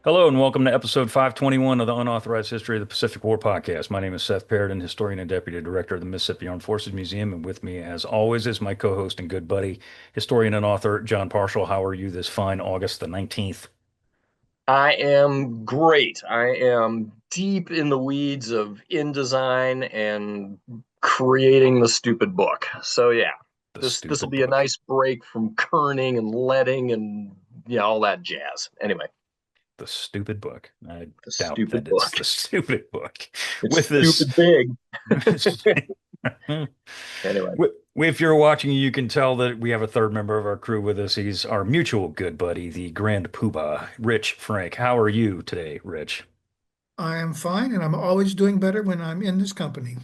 Hello and welcome to episode 521 of the Unauthorized History of the Pacific War podcast. My name is Seth Paridon, historian and deputy director of the Mississippi Armed Forces Museum, and with me, as always, is my co-host and good buddy, historian and author John Parshall. How are you this fine August the 19th? I am great. I am deep in the weeds of InDesign and creating the stupid book. So yeah, The this will stupid be a book. nice break from kerning and leading and all that jazz. Anyway, The stupid book. I the doubt stupid that it's book. the stupid book. It's With this, stupid big. Anyway, if you're watching, you can tell that we have a third member of our crew with us. He's our mutual good buddy, the Grand Poobah, Rich Frank. How are you today, Rich? I am fine, and I'm always doing better when I'm in this company.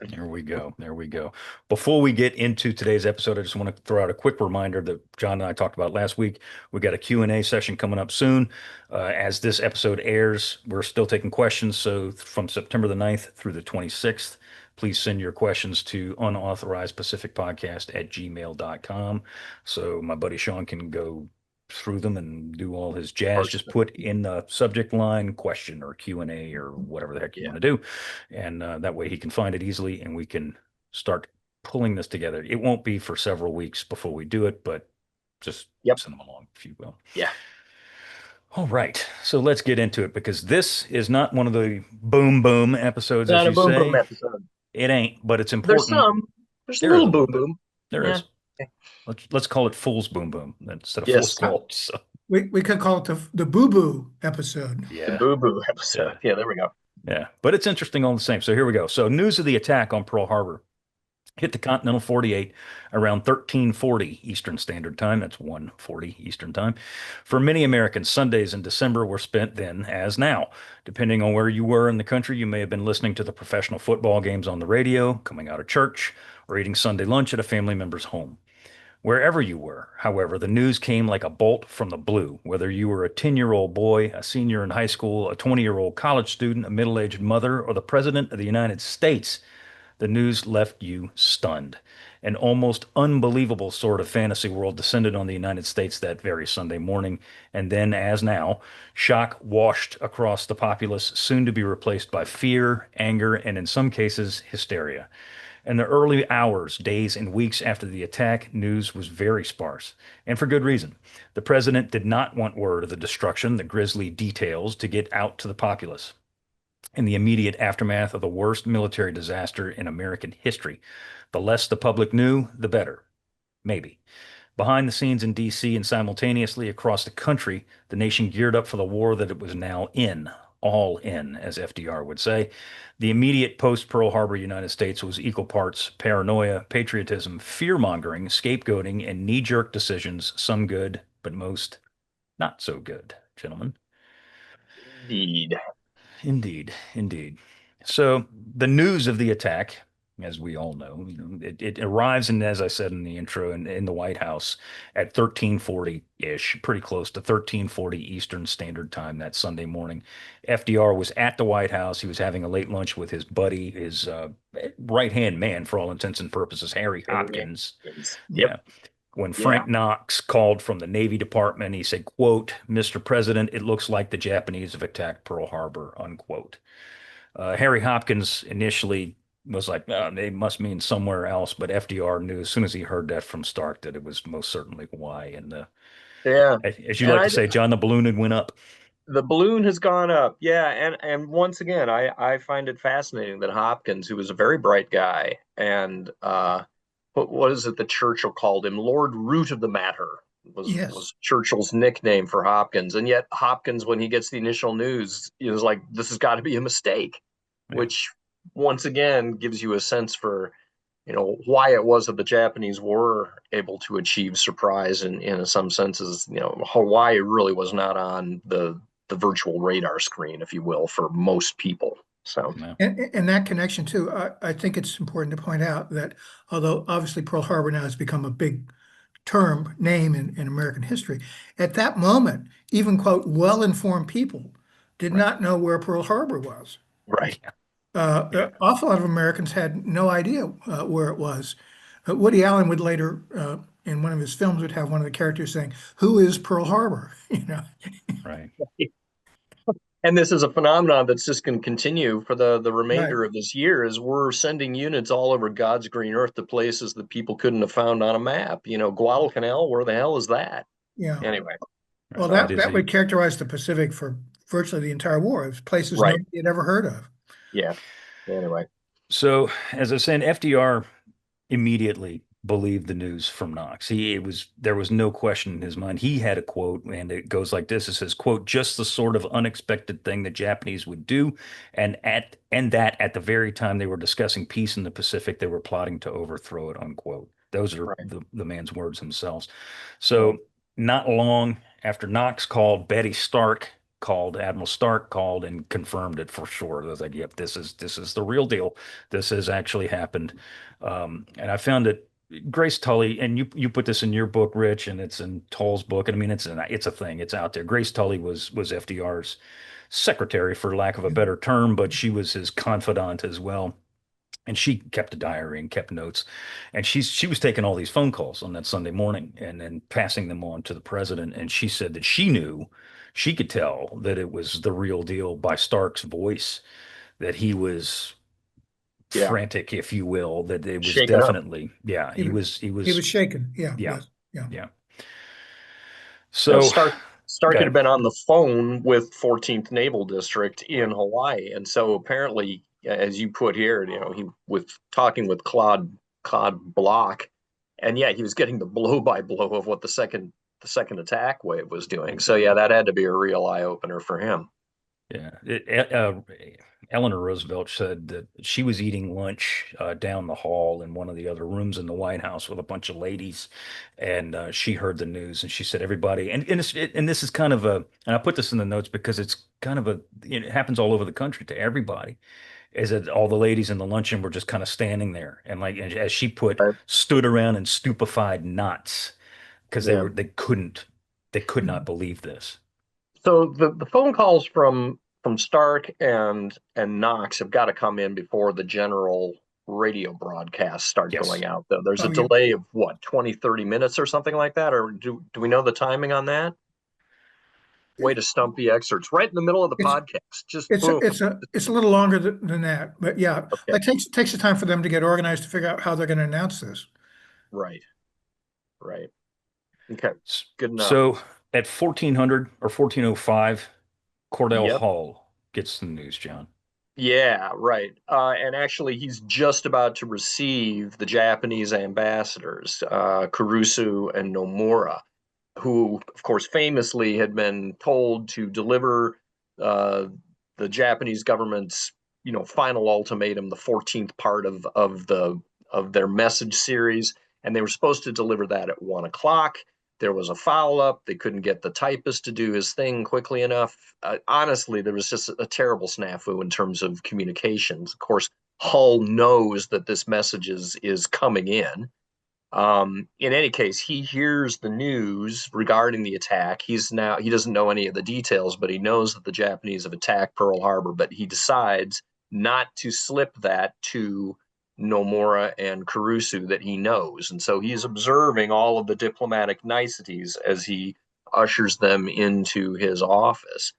There we go. There we go. Before we get into today's episode, I just want to throw out a quick reminder that John and I talked about last week. We got a Q&A session coming up soon. As this episode airs, we're still taking questions. So from September the 9th through the 26th, please send your questions to unauthorizedpacificpodcast@gmail.com. So my buddy Sean can go through them and do all his jazz. parse Just them. put in the subject line question or Q&A or whatever the heck you Yeah. want to do. And that way he can find it easily and we can start pulling this together. It won't be for several weeks before we do it, but just Yep. send them along if you will. Yeah. All right. So let's get into it because this is not one of the boom boom episodes, as Not a you boom boom say. episode. It ain't, but it's There's important. some. There's a There is little a boom little bit. boom. There Yeah. is. Let's call it fool's boom boom instead of fool's Yes. gold. So We could call it the Boo Boo episode. The yeah. boo boo Yeah. episode. Yeah. There we go. Yeah. But it's interesting all the same. So here we go. So news of the attack on Pearl Harbor hit the continental 48 around 1340 Eastern Standard Time. That's 1:40 Eastern Time. For many Americans, Sundays in December were spent then as now. Depending on where you were in the country, you may have been listening to the professional football games on the radio, coming out of church, or eating Sunday lunch at a family member's home. Wherever you were, however, the news came like a bolt from the blue. Whether you were a 10-year-old boy, a senior in high school, a 20-year-old college student, a middle-aged mother, or the President of the United States, the news left you stunned. An almost unbelievable sort of fantasy world descended on the United States that very Sunday morning, and then, as now, shock washed across the populace, soon to be replaced by fear, anger, and in some cases, hysteria. In the early hours, days, and weeks after the attack, news was very sparse, and for good reason. The president did not want word of the destruction, the grisly details, to get out to the populace. In the immediate aftermath of the worst military disaster in American history, the less the public knew, the better. Maybe. Behind the scenes in D.C. and simultaneously across the country, the nation geared up for the war that it was now in, all in, as FDR would say. The immediate post-Pearl Harbor United States was equal parts paranoia, patriotism, fear-mongering, scapegoating, and knee-jerk decisions, some good, but most not so good, gentlemen. Indeed. Indeed, indeed. So the news of the attack, as we all know, it arrives, and as I said in the intro, in the White House at 1340-ish, pretty close to 1340 Eastern Standard Time that Sunday morning. FDR was at the White House. He was having a late lunch with his buddy, his right-hand man, for all intents and purposes, Harry Hopkins. Yeah. Yep. When Yeah. Frank Knox called from the Navy Department, he said, quote, "Mr. President, it looks like the Japanese have attacked Pearl Harbor," unquote. Harry Hopkins initially was like, "Oh, they must mean somewhere else," but FDR knew as soon as he heard that from Stark that it was most certainly Hawaii. And Yeah. as you And like to say, John, the balloon had went up. the balloon has gone up. Yeah, and once again, I find it fascinating that Hopkins, who was a very bright guy, and what is it that Churchill called him? Lord Root of the Matter Yes. was Churchill's nickname for Hopkins. And yet Hopkins, when he gets the initial news, he was like, this has got to be a mistake, Yeah, which once again gives you a sense for why it was that the Japanese were able to achieve surprise in some senses. Hawaii really was not on the virtual radar screen, if you will, for most people. So yeah, And that connection too, I think it's important to point out that although obviously Pearl Harbor now has become a big term, name in American history, at that moment, even quote, well-informed people did right. not know where Pearl Harbor was. right. Yeah, An awful lot of Americans had no idea where it was. Woody Allen would later, in one of his films, would have one of the characters saying, "Who is Pearl Harbor?" You know. right. And this is a phenomenon that's just going to continue for the remainder Right. of this year, as we're sending units all over God's green earth to places that people couldn't have found on a map. Guadalcanal, where the hell is that? Yeah. Anyway, Well, It is that would characterize the Pacific for virtually the entire war. It was places right. nobody had ever heard of. Yeah. Anyway. so as I said, FDR immediately believed the news from Knox. There was no question in his mind. He had a quote, and it goes like this. It says, quote, just the sort of unexpected thing the Japanese would do, and that at the very time they were discussing peace in the Pacific, they were plotting to overthrow it, unquote. Those are Right. the man's words themselves. So not long after Knox called, Admiral Stark called and confirmed it for sure. I was like, yep, this is the real deal. This has actually happened. And I found it, Grace Tully, and you put this in your book, Rich, and it's in Toll's book. And I mean, it's a thing. It's out there. Grace Tully was FDR's secretary, for lack of a better term, but she was his confidant as well. And she kept a diary and kept notes. And she was taking all these phone calls on that Sunday morning and then passing them on to the president. And she said that she could tell that it was the real deal by Stark's voice, that he was Yeah. frantic, if you will, that it was Shaken up. definitely, yeah, he was He was shaken. Yeah. yeah, Yes. Yeah. yeah. You know, So, Stark go had ahead. been on the phone with 14th Naval District in Hawaii, and so apparently, as you put here, he was talking with Claude Block, and yeah, he was getting the blow by blow of what the second attack wave was doing. So yeah, that had to be a real eye opener for him. Yeah. Eleanor Roosevelt said that she was eating lunch down the hall in one of the other rooms in the White House with a bunch of ladies, and she heard the news, and she said everybody, and this is kind of a, and I put this in the notes because it's kind of a, it happens all over the country to everybody, is that all the ladies in the luncheon were just kind of standing there and like, as she put, Right? stood around in stupefied knots because Yeah. they could not Mhm. believe this. So the phone calls from Stark and Knox have got to come in before the general radio broadcasts start Yes. going out, though. There's a Oh, yeah. delay of what, 20, 30 minutes or something like that? Or do we know the timing on that? Way to stump the excerpts right in the middle of the It's podcast. Just it's boom. it's a little longer than that, but yeah, Okay. it takes the time for them to get organized to figure out how they're going to announce this. Right. Right. Okay. Good enough. So at 1400 or 1405, Cordell Yep. Hull gets the news, John. Yeah, right. And actually, he's just about to receive the Japanese ambassadors, Kurusu and Nomura, who, of course, famously had been told to deliver uh, the Japanese government's, final ultimatum, the 14th part of their message series, and they were supposed to deliver that at 1 o'clock. There was a foul up. They couldn't get the typist to do his thing quickly enough. Honestly, there was just a terrible snafu in terms of communications. Of course, Hull knows that this message is coming in. In any case, he hears the news regarding the attack. He doesn't know any of the details, but he knows that the Japanese have attacked Pearl Harbor, but he decides not to slip that to Nomura and Kurusu that he knows. And so he's observing all of the diplomatic niceties as he ushers them into his office.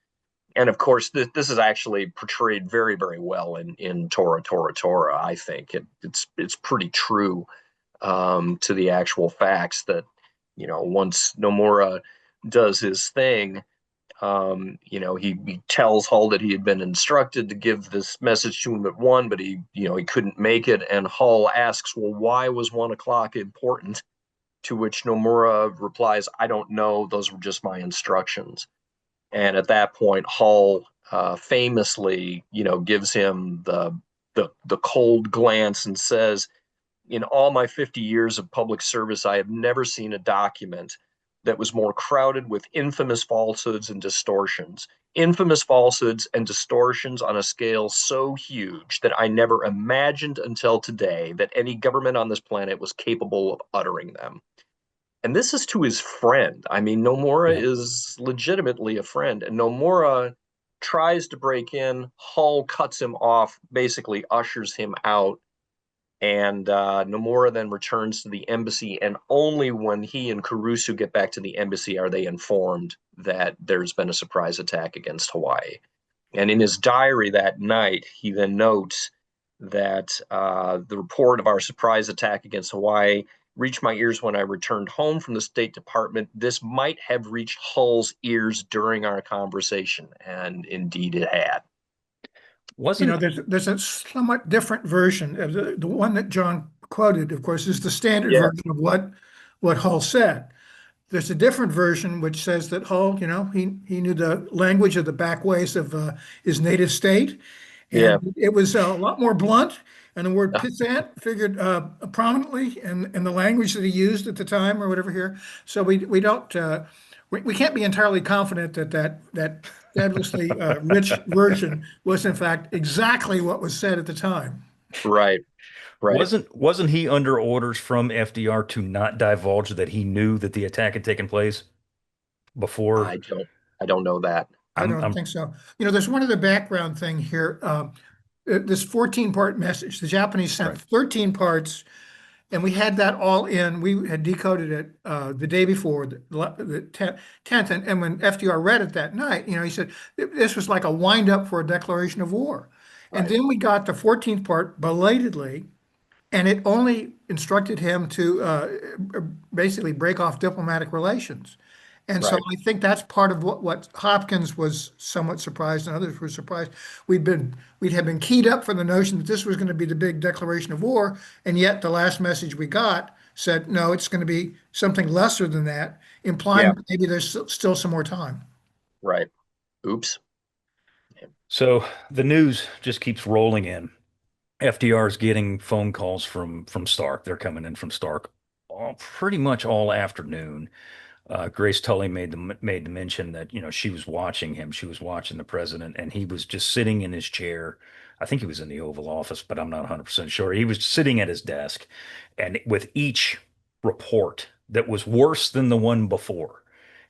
And of course, this is actually portrayed very, very well in Tora, Tora, Tora. I think it's pretty true to the actual facts that, once Nomura does his thing, he tells Hull that he had been instructed to give this message to him at 1, but he couldn't make it. And Hull asks, well, why was 1 o'clock important? To which Nomura replies, I don't know. Those were just my instructions. And at that point, Hull famously, gives him the cold glance and says, in all my 50 years of public service, I have never seen a document that was more crowded with infamous falsehoods and distortions. Infamous falsehoods and distortions on a scale so huge that I never imagined until today that any government on this planet was capable of uttering them. And this is to his friend. I mean, Nomura Yeah. is legitimately a friend, and Nomura tries to break in. Hull cuts him off, basically ushers him out. And Nomura then returns to the embassy, and only when he and Kurusu get back to the embassy are they informed that there's been a surprise attack against Hawaii. And in his diary that night, he then notes that the report of our surprise attack against Hawaii reached my ears when I returned home from the State Department. This might have reached Hull's ears during our conversation, and indeed it had. Wasn't there's a somewhat different version of the one that John quoted, of course, is the standard Yeah. version of what Hull said. There's a different version which says that Hull, he knew the language of the backways of his native state, Yeah. and it was a lot more blunt. And the word pissant figured prominently in the language that he used at the time, or whatever here. So we don't we can't be entirely confident that fabulously rich version was in fact exactly what was said at the time. Right. Right. wasn't he under orders from FDR to not divulge that he knew that the attack had taken place before? I don't know that. I don't I'm think so. There's one other background thing here. This 14-part message, the Japanese sent Right. 13 parts, and we had that all in. We had decoded it the day before, the 10th, and when FDR read it that night, he said this was like a wind up for a declaration of war. And Right. then we got the 14th part belatedly, and it only instructed him to basically break off diplomatic relations. And so Right. I think that's part of what Hopkins was somewhat surprised, and others were surprised. We'd have been keyed up for the notion that this was going to be the big declaration of war, and yet the last message we got said, no, it's going to be something lesser than that, implying Yeah. that maybe there's still some more time. Right. Oops. So the news just keeps rolling in. FDR's getting phone calls from Stark. They're coming in from Stark pretty much all afternoon. Grace Tully made the mention that she was watching him. She was watching the president, and he was just sitting in his chair. I think he was in the Oval Office, but I'm not 100% sure. He was sitting at his desk, and with each report that was worse than the one before,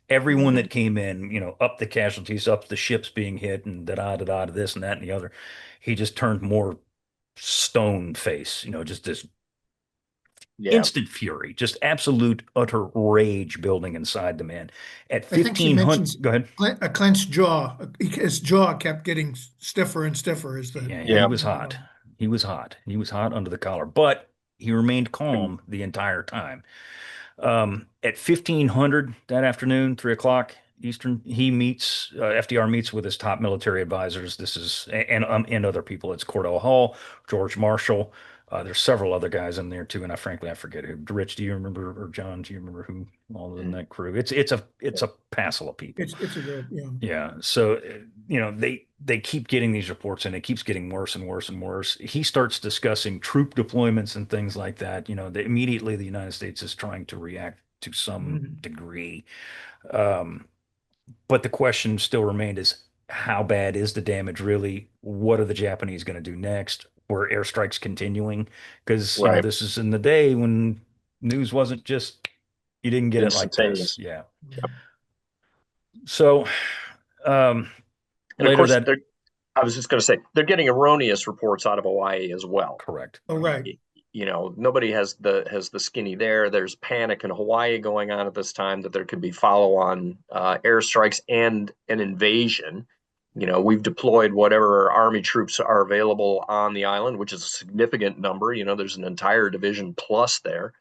everyone that came in, up the casualties, up the ships being hit, and da da da this and that and the other, he just turned more stone face, just this Yeah. instant fury, just absolute utter rage building inside the man. At I think she 1500, mentions go ahead. a clenched jaw. His jaw kept getting stiffer and stiffer as the Yeah, he Yeah. was hot. He was hot. He was hot under the collar, but he remained calm the entire time. At 1500 that afternoon, 3 o'clock Eastern, FDR meets with his top military advisors. This is, and other people. It's Cordell Hull, George Marshall. There's several other guys in there too, and I forget who. Rich, do you remember, or John, do you remember who all in that crew? It's a passel of people. It's a group, yeah. Yeah. So, they keep getting these reports and it keeps getting worse and worse and worse. He starts discussing troop deployments and things like that. Immediately the United States is trying to react to some degree. But the question still remained is how bad is the damage really? What are the Japanese going to do next? Were airstrikes continuing? Because, Right. this is in the day when news wasn't just, you didn't get it like this. Instantaneous. Yeah. Yep. So, And of later course, that, I was just going to say they're getting erroneous reports out of Hawaii as well. correct. Oh, right. Nobody has the skinny there. There's panic in Hawaii going on at this time that there could be follow-on airstrikes and an invasion. We've deployed whatever Army troops are available on the island, which is a significant number. There's an entire division plus there.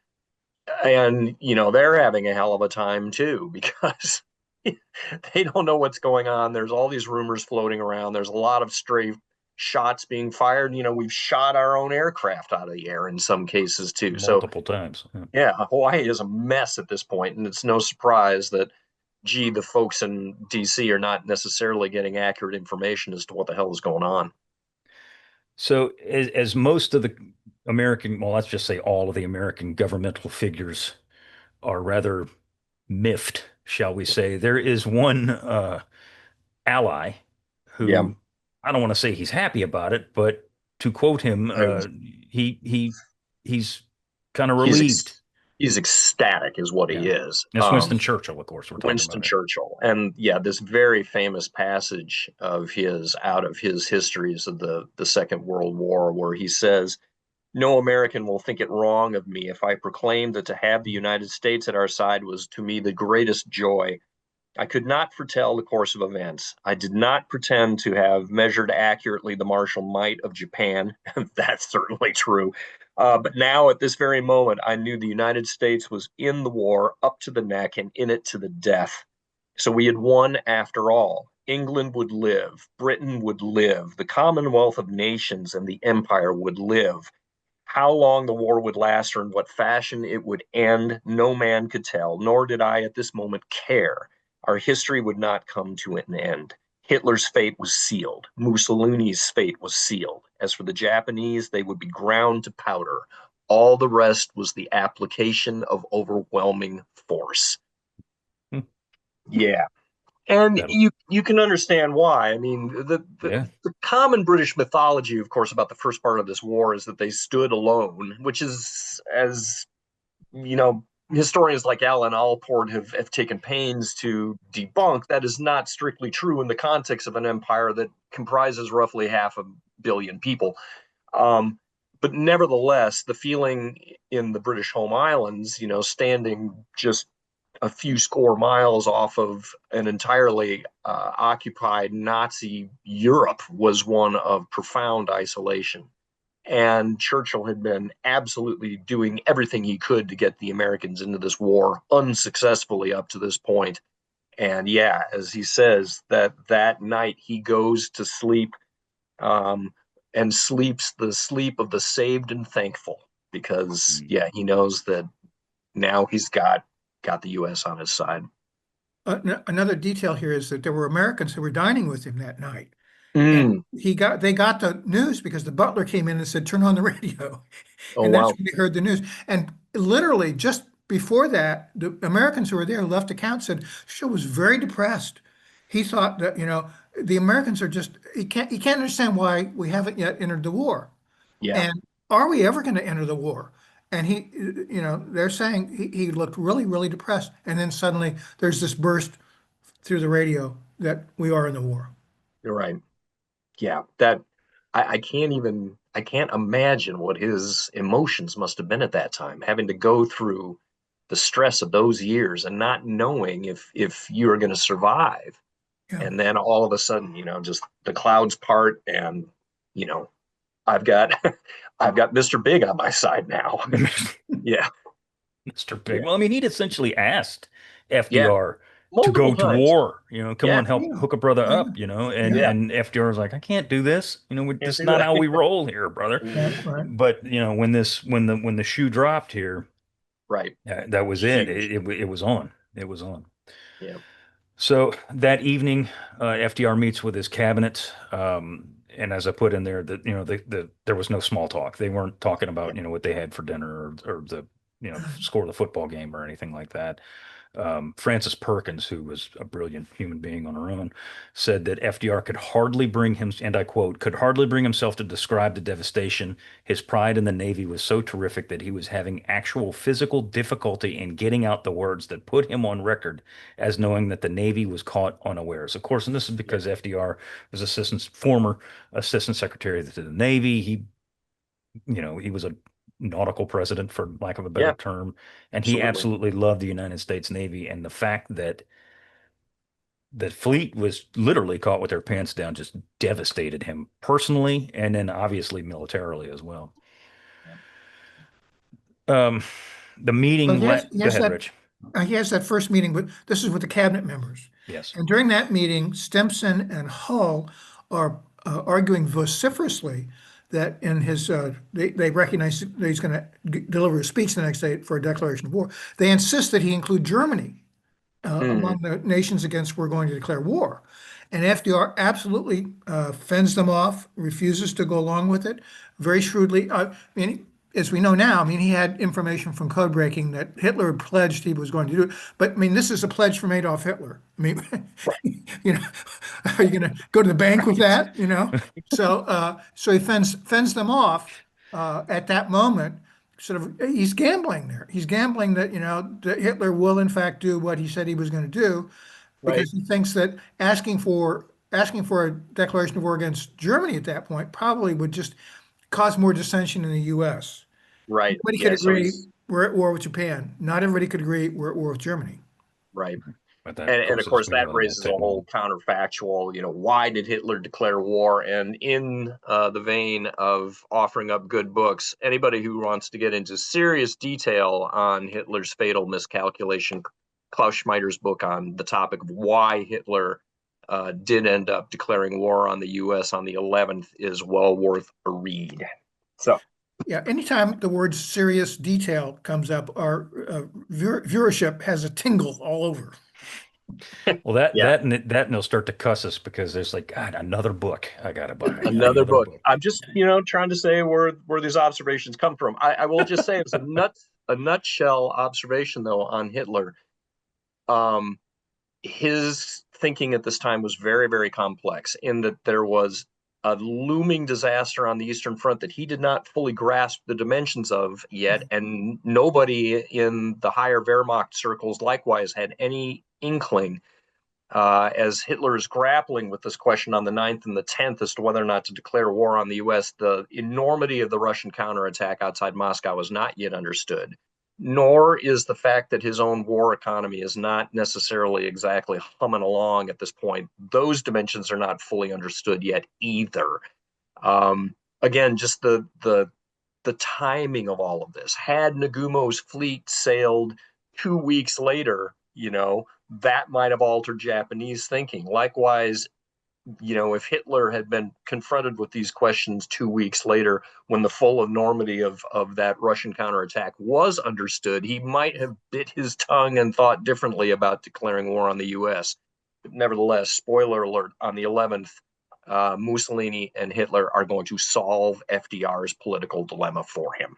And, they're having a hell of a time too, because they don't know what's going on. There's all these rumors floating around. There's a lot of stray shots being fired. We've shot our own aircraft out of the air in some cases too. Multiple times. Yeah. Yeah, Hawaii is a mess at this point, and it's no surprise that, the folks in DC are not necessarily getting accurate information as to what the hell is going on. So as most of the American, well, let's just say all of the American governmental figures are rather miffed, shall we say, there is one ally Yeah. who, I don't want to say he's happy about it, but to quote him, he's kind of relieved. He's ecstatic is what he is. It's Winston Churchill, of course, we're talking Winston about. Churchill. And yeah, this very famous passage of his out of his histories of the Second World War, where he says, "No American will think it wrong of me if I proclaim that to have the United States at our side was to me the greatest joy. I could not foretell the course of events. I did not pretend to have measured accurately the martial might of Japan. That's certainly true. But now, at this very moment, I knew the United States was in the war, up to the neck, and in it to the death. So we had won after all. England would live, Britain would live, the Commonwealth of Nations and the Empire would live. How long the war would last or in what fashion it would end, no man could tell, nor did I at this moment care. Our history would not come to an end. Hitler's fate was sealed. Mussolini's fate was sealed. As for the Japanese, they would be ground to powder. All the rest was the application of overwhelming force. Hmm. Yeah. And you can understand why. I mean, the common British mythology, of course, about the first part of this war is that they stood alone, which is, as you know, historians like Alan Allport have taken pains to debunk. That is not strictly true in the context of an empire that comprises roughly 500 million people. But nevertheless, the feeling in the British home islands, standing just a few score miles off of an entirely occupied Nazi Europe, was one of profound isolation. And Churchill had been absolutely doing everything he could to get the Americans into this war, unsuccessfully up to this point. And yeah, as he says, that night he goes to sleep, and sleeps the sleep of the saved and thankful, because yeah, he knows that now he's got the U.S. on his side. Another detail here is that there were Americans who were dining with him that night. Mm. And they got the news because the butler came in and said, "Turn on the radio." Oh, And that's wow. when they heard the news. And literally just before that, the Americans who were there left account said Shaw was very depressed. He thought that, the Americans are just, he can't understand why we haven't yet entered the war. Yeah. And are we ever going to enter the war? And they're saying he looked really, really depressed. And then suddenly there's this burst through the radio that we are in the war. You're right. Yeah, that I can't imagine what his emotions must have been at that time, having to go through the stress of those years and not knowing if you are going to survive. Yeah. And then all of a sudden, just the clouds part, and I've got I've got Mr. Big on my side now. Yeah. Mr. Big. Yeah. Well, I mean, he'd essentially asked Yeah. FDR to Multiple go to times. war, come Yeah. on, help hook a brother Yeah. up, and Yeah. and FDR was like, I can't do this, Can't this is do not that. how we roll here, brother. Yeah, right. But when the shoe dropped here, Right. that was it. Huge. It was on. It was on. Yeah. So that evening, FDR meets with his cabinet, and as I put in there, that there was no small talk. They weren't talking about what they had for dinner, or the score of the football game or anything like that. Frances Perkins, who was a brilliant human being on her own, said that FDR could hardly bring him, and I quote, could hardly bring himself to describe the devastation. His pride in the Navy was so terrific that he was having actual physical difficulty in getting out the words that put him on record as knowing that the Navy was caught unawares. Of course, and this is because FDR was former assistant secretary to the Navy. He was a nautical president, for lack of a better term, and he absolutely loved the United States Navy. And the fact that the fleet was literally caught with their pants down just devastated him personally, and then obviously militarily as well. The meeting. Go ahead, Rich. He has that first meeting, but this is with the cabinet members. Yes. And during that meeting, Stimson and Hull are arguing vociferously that in his, they recognize that he's going to deliver a speech the next day for a declaration of war. They insist that he include Germany among the nations against we're going to declare war. And FDR absolutely fends them off, refuses to go along with it very shrewdly. I mean, as we know now, I mean, he had information from code breaking that Hitler had pledged he was going to do it. But I mean, this is a pledge from Adolf Hitler. I mean, are you going to go to the bank with that? So he fends them off at that moment. Sort of, he's gambling there. He's gambling that that Hitler will in fact do what he said he was going to do, because he thinks that asking for a declaration of war against Germany at that point probably would just cause more dissension in the U.S. Right. Everybody could agree we're at war with Japan. Not everybody could agree we're at war with Germany. Right. But that, And of is course, going to that go, that'll raises a take whole long. counterfactual, why did Hitler declare war? And in the vein of offering up good books, anybody who wants to get into serious detail on Hitler's fatal miscalculation, Klaus Schmeider's book on the topic of why Hitler did end up declaring war on the U.S. on the 11th is well worth a read. So, Yeah, anytime the word serious detail comes up, our viewership has a tingle all over. Well, that yeah, that and that and they'll start to cuss us because there's like, God, another book I got to buy. another Another book. book. I'm just, trying to say where these observations come from. I will just say, as a nutshell observation though on Hitler, um, his thinking at this time was very, very complex in that there was a looming disaster on the Eastern Front that he did not fully grasp the dimensions of yet, and nobody in the higher Wehrmacht circles likewise had any inkling. As Hitler is grappling with this question on the 9th and the 10th as to whether or not to declare war on the U.S., the enormity of the Russian counterattack outside Moscow is not yet understood, nor is the fact that his own war economy is not necessarily exactly humming along at this point. Those dimensions are not fully understood yet either. Again, just the timing of all of this. Had Nagumo's fleet sailed 2 weeks later, that might have altered Japanese thinking. Likewise, if Hitler had been confronted with these questions 2 weeks later, when the full enormity of that Russian counterattack was understood, he might have bit his tongue and thought differently about declaring war on the U.S. But nevertheless, spoiler alert, on the 11th, Mussolini and Hitler are going to solve FDR's political dilemma for him.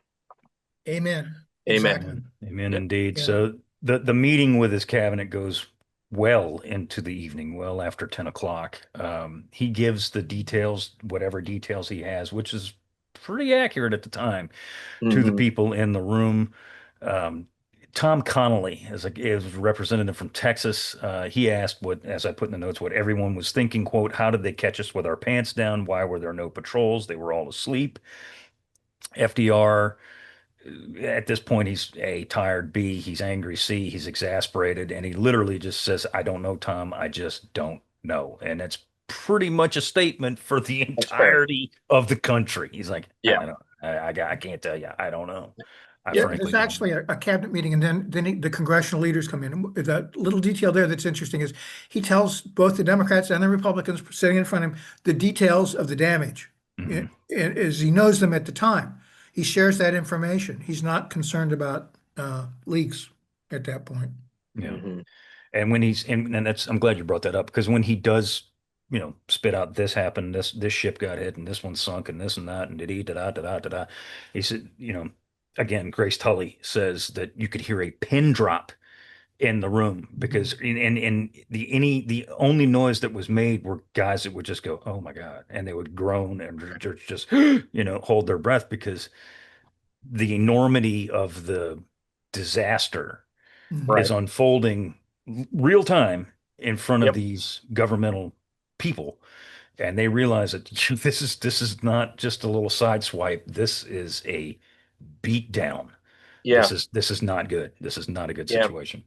Amen. Amen. Exactly. Amen, Yeah. indeed. Yeah. So the meeting with his cabinet goes well into the evening, well after 10 o'clock. He gives the details, whatever details he has, which is pretty accurate at the time, to the Mm-hmm. people in the room. Um, Tom Connolly is a representative from Texas. He asked what, as I put in the notes, what everyone was thinking, quote, how did they catch us with our pants down? Why were there no patrols? They were all asleep. FDR, at this point, he's A, tired, B, he's angry, C, he's exasperated, and he literally just says, I don't know, Tom, I just don't know. And it's pretty much a statement for the That's fair. entirety of the country. He's like, I Yeah. don't know. I can't tell you. I don't know. I Yeah, frankly There's don't actually know. a cabinet meeting, and then the congressional leaders come in. And the little detail there that's interesting is he tells both the Democrats and the Republicans sitting in front of him the details of the damage, Mhm. as he knows them at the time. He shares that information. He's not concerned about leaks at that point. Yeah. Mm-hmm. And when and that's, I'm glad you brought that up because when he does, spit out this happened, this ship got hit, and this one sunk, and this and that, and da da da da da da. He said, again, Grace Tully says that you could hear a pin drop in the room because the only noise that was made were guys that would just go, oh my God, and they would groan and just hold their breath because the enormity of the disaster Mhm. Right. is unfolding real time in front of Yep. these governmental people, and they realize that this is not just a little side swipe. This is a beat down. Yeah. This is not good. This is not a good Yeah. situation.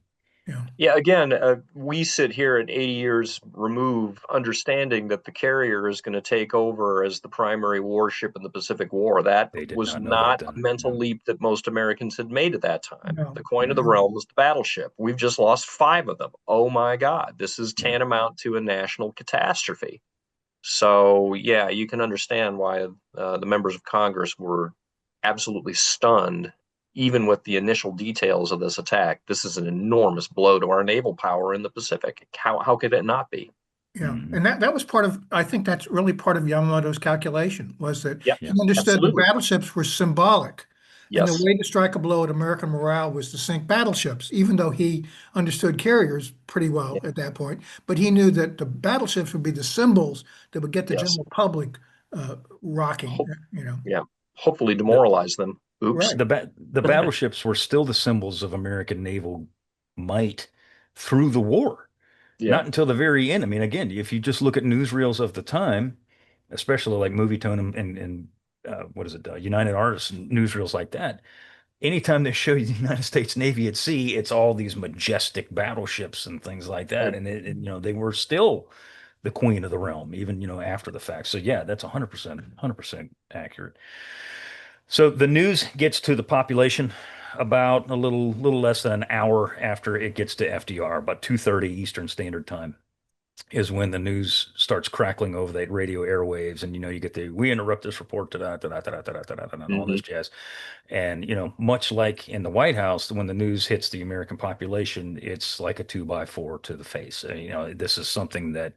Yeah. Yeah. Again, we sit here at 80 years removed, understanding that the carrier is going to take over as the primary warship in the Pacific War. That They did was not know that not a then. mental No, leap that most Americans had made at that time. No. The coin of the no. realm was the battleship. We've just lost 5 of them. Oh my God. This is Yeah. tantamount to a national catastrophe. So, yeah, you can understand why the members of Congress were absolutely stunned, even with the initial details of this attack. This is an enormous blow to our naval power in the Pacific. How could it not be? Yeah. Mhm. And that was part of, I think that's really part of Yamamoto's calculation was that Yep, he Yeah. understood the absolutely. battleships were symbolic. And the Yes, way to strike a blow at American morale was to sink battleships, even though he understood carriers pretty well yeah, at that point. But he knew that the battleships would be the symbols that would get the yes. general public rocking, Hope, you know. yeah, hopefully The demoralize them. Oops. Right. the battleships were still the symbols of American naval might through the war. Yeah, Not until the very end. I mean, again, if you just look at newsreels of the time, especially like Movie Tone and what is it, United Artists and newsreels like that, anytime they show you the United States Navy at sea, it's all these majestic battleships and things like that. And they were still the queen of the realm, even, after the fact. So yeah, that's 100% accurate. So the news gets to the population about a little less than an hour after it gets to FDR, about 2:30 Eastern Standard Time is when the news starts crackling over the radio airwaves, and you get we interrupt this report, and all this jazz. And much like in the White House, when the news hits the American population, it's like a 2x4 to the face. This is something that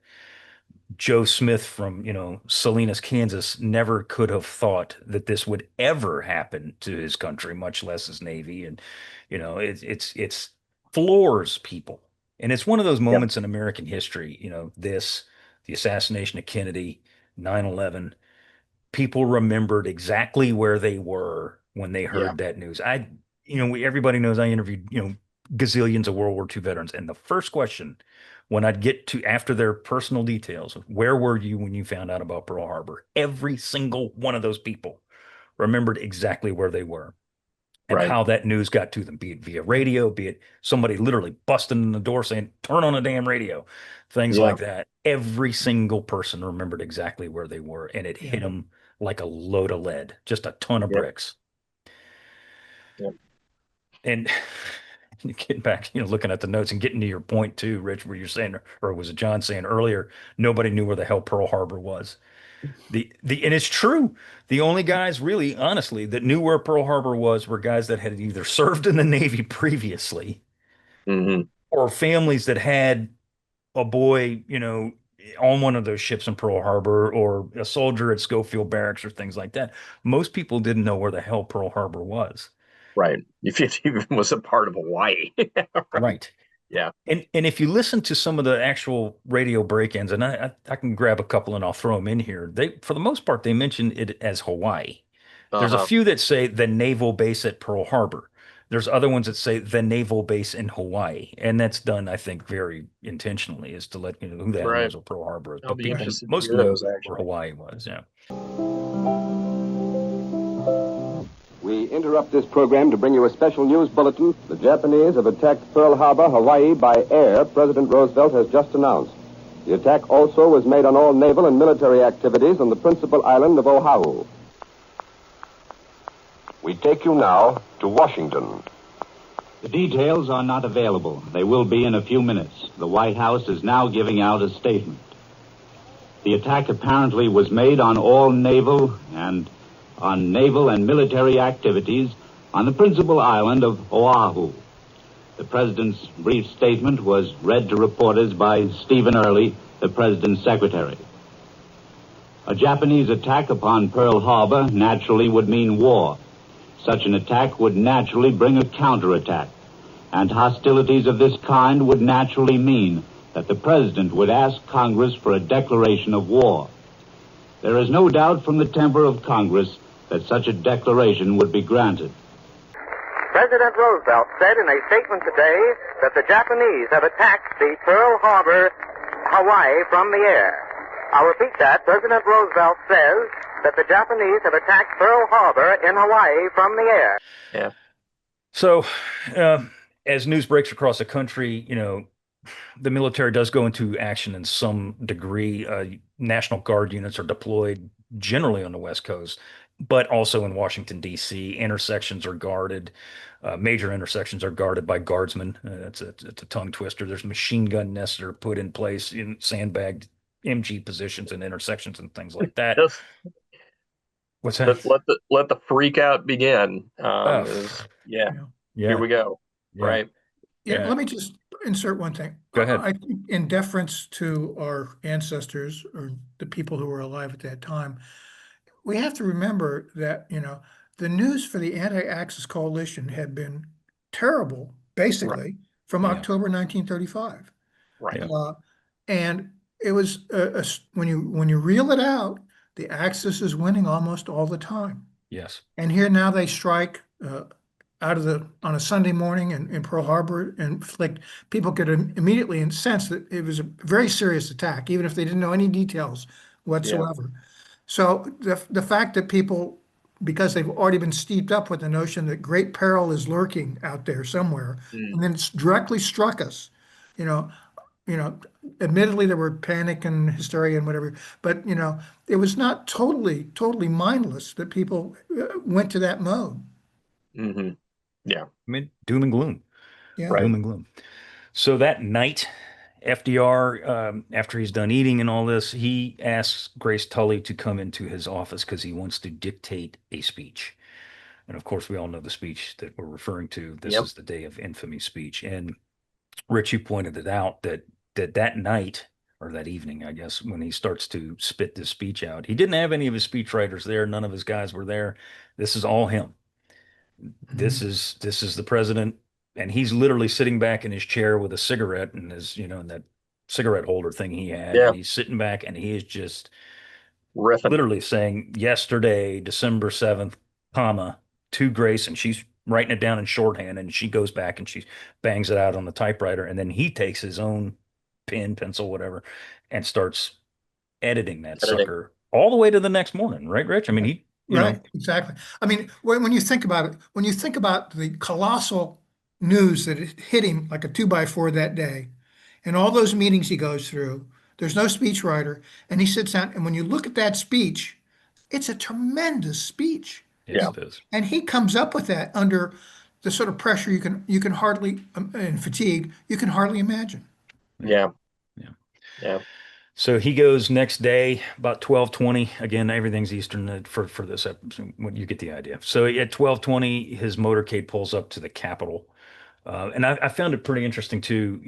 Joe Smith from, Salinas, Kansas, never could have thought that this would ever happen to his country, much less his Navy. And, it's floors people. And it's one of those Yep. moments in American history, the assassination of Kennedy, 9/11, people remembered exactly where they were when they heard that news. Everybody knows I interviewed, gazillions of World War II veterans. And the first question when I'd get to after their personal details, where were you when you found out about Pearl Harbor? Every single one of those people remembered exactly where they were and Right. how that news got to them, be it via radio, be it somebody literally busting in the door saying, turn on the damn radio, things Yeah. like that. Every single person remembered exactly where they were, and it hit them like a load of lead, just a ton of Yep. bricks. Yep. And getting back, looking at the notes and getting to your point too, Rich, where you're saying, or was it John saying earlier, nobody knew where the hell Pearl Harbor was. And it's true. The only guys really, honestly, that knew where Pearl Harbor was were guys that had either served in the Navy previously or families that had a boy, on one of those ships in Pearl Harbor, or a soldier at Schofield Barracks or things like that. Most people didn't know where the hell Pearl Harbor was. Right. If it even was a part of Hawaii. Right. Yeah. And if you listen to some of the actual radio break-ins, and I can grab a couple and I'll throw them in here. For the most part, they mention it as Hawaii. There's a few that say the naval base at Pearl Harbor. There's other ones that say the naval base in Hawaii, and that's done, I think, very intentionally, is to let you know who the hell knows what Pearl Harbor is. I'll But be people interested to most hear know those, where actually. Hawaii was. Yeah. We interrupt this program to bring you a special news bulletin. The Japanese have attacked Pearl Harbor, Hawaii, by air, President Roosevelt has just announced. The attack also was made on all naval and military activities on the principal island of Oahu. We take you now to Washington. The details are not available. They will be in a few minutes. The White House is now giving out a statement. The attack apparently was made on all naval and military activities on the principal island of Oahu. The president's brief statement was read to reporters by Stephen Early, the president's secretary. A Japanese attack upon Pearl Harbor naturally would mean war. Such an attack would naturally bring a counterattack, and hostilities of this kind would naturally mean that the president would ask Congress for a declaration of war. There is no doubt from the temper of Congress that such a declaration would be granted. President Roosevelt said in a statement today that the Japanese have attacked the Pearl Harbor, Hawaii, from the air. I'll repeat that. President Roosevelt says that the Japanese have attacked Pearl Harbor in Hawaii from the air. Yeah. So, as news breaks across the country, the military does go into action in some degree. National Guard units are deployed generally on the West Coast, but also in Washington, D.C. Intersections are guarded. Major intersections are guarded by guardsmen. It's a tongue twister. There's machine gun nests that are put in place in sandbagged MG positions and intersections and things like that. What's that? Let the freak out begin. Yeah. Here we go. Yeah. Right. Yeah, let me just insert one thing. Go ahead. I think in deference to our ancestors or the people who were alive at that time, we have to remember that, the news for the anti-Axis coalition had been terrible, basically, from October 1935. Right. And it was, when you reel it out, the Axis is winning almost all the time. Yes. And here now they strike on a Sunday morning in Pearl Harbor, and people could immediately sense that it was a very serious attack, even if they didn't know any details whatsoever. So the fact that people because they've already been steeped up with the notion that great peril is lurking out there somewhere, and then it's directly struck us. You know, you know, admittedly there were panic and hysteria and whatever, but it was not totally mindless that people went to that mode. Mm-hmm. Yeah. I mean, doom and gloom. Yeah. Right. Doom and gloom. So that night, FDR, after he's done eating and all this, he asks Grace Tully to come into his office because he wants to dictate a speech. And of course, we all know the speech that we're referring to. This Yep. is the day of infamy speech. And Rich, you pointed it out that night, or that evening, I guess, when he starts to spit this speech out, he didn't have any of his speechwriters there. None of his guys were there. This is all him. This is the president, and he's literally sitting back in his chair with a cigarette and his, in that cigarette holder thing he had. Yeah. And he's sitting back and he is just Riffing. literally saying, yesterday, December 7th, comma, to Grace, and she's writing it down in shorthand, and she goes back and she bangs it out on the typewriter, and then he takes his own pen, pencil, whatever, and starts editing that sucker all the way to the next morning, right, Rich? I mean, he, Right, exactly. I mean, when you think about it, when you think about the colossal news that it hit him like a 2x4 that day, and all those meetings he goes through, there's no speechwriter, and he sits down, and when you look at that speech, it's a tremendous speech. Yes, it is. And he comes up with that under the sort of pressure you can hardly, and fatigue, you can hardly imagine. Yeah. Yeah. Yeah. So he goes next day about 12:20. Again, everything's Eastern for this episode. You get the idea. So at 12:20, his motorcade pulls up to the Capitol, and I found it pretty interesting too.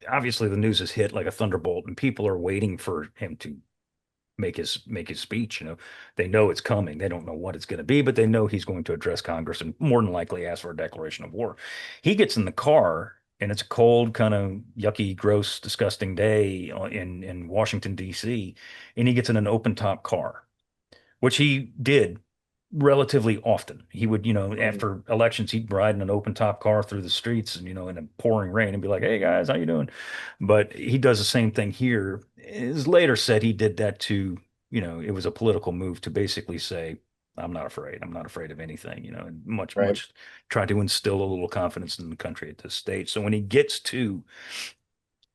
Obviously the news is hit like a thunderbolt, and people are waiting for him to make his speech. They know it's coming. They don't know what it's going to be, but they know he's going to address Congress and more than likely ask for a declaration of war. He gets in the car. And it's a cold, kind of yucky, gross, disgusting day in Washington, D.C. And he gets in an open top car, which he did relatively often. He would, after elections, he'd ride in an open top car through the streets and, in a pouring rain and be like, hey, guys, how you doing? But he does the same thing here. His later said he did that to, it was a political move to basically say, I'm not afraid. I'm not afraid of anything, and much try to instill a little confidence in the country at this stage. So when he gets to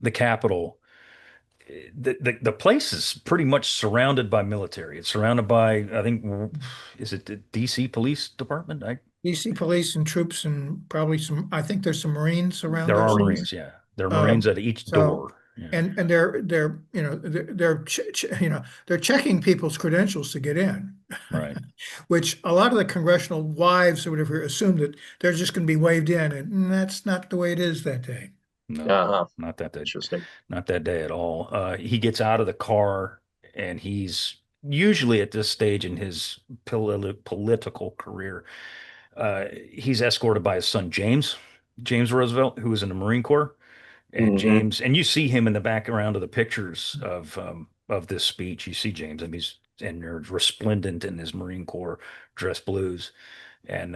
the Capitol, the place is pretty much surrounded by military. It's surrounded by, I think, is it the DC Police Department? DC police and troops and probably I think there's some Marines around There there. are Marines, yeah. There are Marines at each door. Yeah. And they're checking people's credentials to get in, Right. which a lot of the congressional wives or whatever assume that they're just going to be waved in, and that's not the way it is that day. No, not that day. Interesting. Not that day at all. He gets out of the car, and he's usually at this stage in his political career, he's escorted by his son James Roosevelt, who was in the Marine Corps. And James, and you see him in the background of the pictures of this speech. You see James, and they're resplendent in his Marine Corps dress blues, and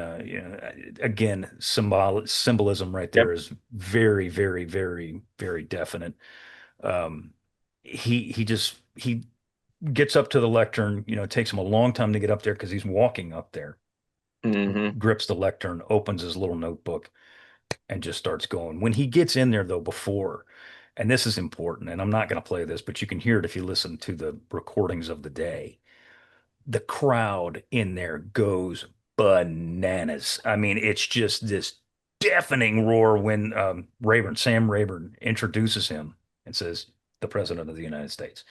again, symbolism right there is very, very, very, very definite. He gets up to the lectern. It takes him a long time to get up there because he's walking up there. Grips the lectern, opens his little notebook, and just starts going. When he gets in there, though, and this is important, and I'm not going to play this, but you can hear it if you listen to the recordings of the day. The crowd in there goes bananas. I mean, it's just this deafening roar when Sam Rayburn introduces him and says, "The President of the United States,"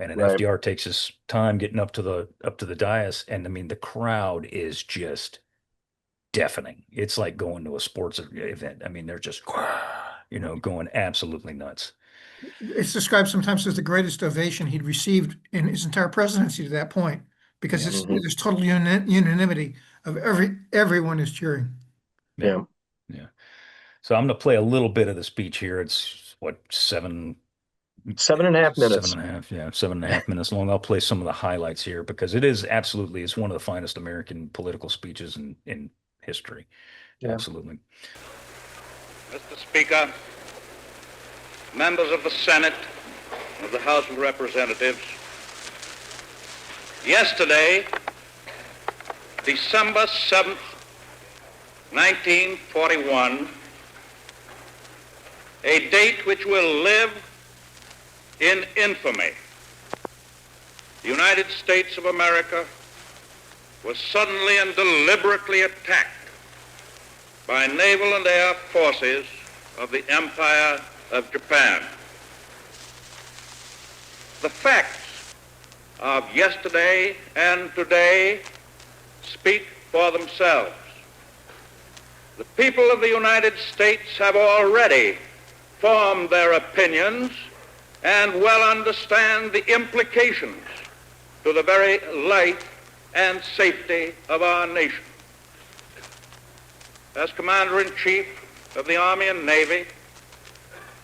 and then FDR takes his time getting up to the dais, and I mean, the crowd is just deafening. It's like going to a sports event. I mean, they're just, going absolutely nuts. It's described sometimes as the greatest ovation he'd received in his entire presidency to that point, because there's total unanimity of everyone is cheering. Yeah. So I'm going to play a little bit of the speech here. It's what, 7.5 minutes. 7.5, yeah, 7.5 minutes long. I'll play some of the highlights here because it's one of the finest American political speeches in history. Yeah. Absolutely. Mr. Speaker, members of the Senate, of the House of Representatives, yesterday December 7th, 1941, a date which will live in infamy. The United States of America was suddenly and deliberately attacked by naval and air forces of the Empire of Japan. The facts of yesterday and today speak for themselves. The people of the United States have already formed their opinions and well understand the implications to the very life and safety of our nation. As Commander-in-Chief of the Army and Navy,